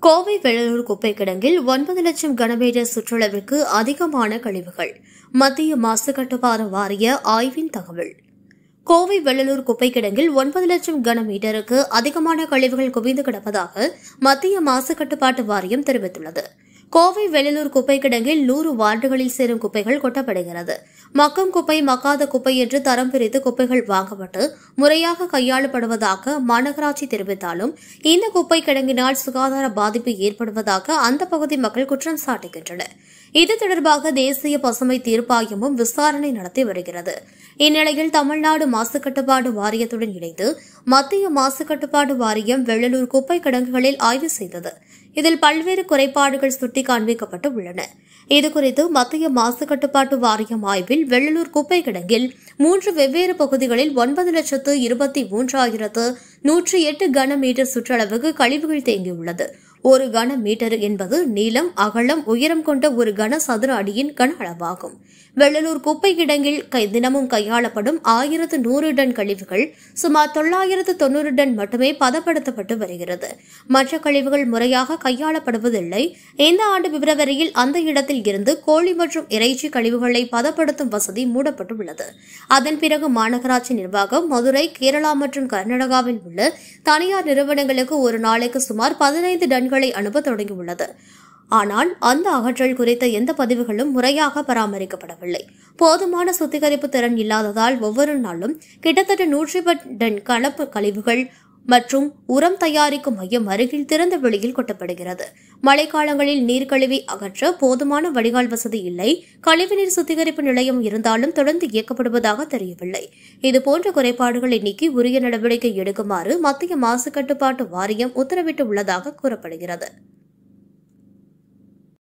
கோவை வெள்ளலூர் குப்பை கிடங்கில் 9 லட்சம் கனமீட்டர் சுற்றளவிற்கு அதிகமான கழிவுகள். மத்திய மாசு கட்டுப்பாடு வாரிய ஆய்வின் தகவல். கோவை வெள்ளலூர் குப்பை கிடங்கில் 9 லட்சம் கனமீட்டருக்கு அதிகமான கழிவுகள் குவிந்து கிடப்பதாக மத்திய மாசு கட்டுப்பாட்டு வாரியம் தெரிவித்துள்ளது. கோவை வெள்ளலூர் குப்பை கிடங்கில் 100 வார்டுகளில் சேரும் குப்பைகள் கொட்டப்படுகிறது. மக்கும் குப்பை, மக்காத குப்பை என்று தரம் பிரித்து குப்பைகள் வாங்கப்பட்டு முறையாக கையாளப்படுவதாக மாநகராட்சி தெரிவித்தாலும் இந்த குப்பை கிடங்கினால் சுகாதார பாதிப்பு ஏற்படுவதாக அந்த பகுதி மக்கள் குற்றம் சாட்டுகின்றனர். இது தொடர்பாக தேசிய பசுமை தீர்ப்பாயமும் விசாரணை நடத்தி வருகிறது. இந்நிலையில் தமிழ்நாடு மாசு கட்டுப்பாடு வாரியத்துடன் இணைந்து மத்திய மாசு கட்டுப்பாடு வாரியம் வெள்ளலூர் குப்பை கிடங்குகளில் ஆய்வு செய்தது. இதில் பல்வேறு குறைபாடுகள் சுட்டி காண்பிக்கப்பட்டு உள்ளன. இதுகுறித்து மத்திய மாசு கட்டுப்பாட்டு வாரியம் ஆய்வில் வெள்ளலூர் குப்பை கிடங்கில் 3 வெவ்வேறு பகுதிகளில் 9,23,108 கனமீட்டர் சுற்றளவுக்கு கழிவுகள் தேங்கியுள்ளது. ஒரு கன மீட்டர் என்பது நீளம், அகலம், உயரம் கொண்ட ஒரு கன சதுர அடியின் கன அளவாகும். வெள்ளலூர் குப்பை கிடங்கில் தினமும் கையாளப்படும் 1100 டன் கழிவுகள் சுமார் 990 டன் மட்டுமே பதப்படுத்தப்பட்டு வருகிறது. மற்ற கழிவுகள் முறையாக கையாளப்படுவதில்லை. இந்த ஆண்டு பிப்ரவரியில் அந்த இடத்தில் இருந்து கோழி மற்றும் இறைச்சி கழிவுகளை பதப்படுத்தும் வசதி மூடப்பட்டுள்ளது. அதன் பிறகு மாநகராட்சி நிர்வாகம் மதுரை, கேரளா மற்றும் கர்நாடகாவில் உள்ள தனியார் நிறுவனங்களுக்கு ஒரு நாளைக்கு சுமார் 15 டன்களை அனுப்ப தொடங்கியுள்ளது. ஆனால் அந்த அகற்றல் குறித்த எந்த பதிவுகளும் முறையாக பராமரிக்கப்படவில்லை. போதுமான சுத்திகரிப்பு திறன் இல்லாததால் ஒவ்வொரு நாளும் கிட்டத்தட்ட 110 டன் கலப்பு கழிவுகள் மற்றும் உரம் தயாரிக்கும் மையம் அருகில் திறந்த வெளியில் கொட்டப்படுகிறது. மழைக்காலங்களில் நீர் கழிவை அகற்ற போதுமான வடிகால் வசதி இல்லை. கழிவுநீர் சுத்திகரிப்பு நிலையம் இருந்தாலும் தொடர்ந்து இயக்கப்படுவதாக தெரியவில்லை. இதுபோன்ற குறைபாடுகளை நீக்கி உரிய நடவடிக்கை எடுக்குமாறு மத்திய மாசு கட்டுப்பாட்டு வாரியம் உத்தரவிட்டு உள்ளதாக கூறப்படுகிறது.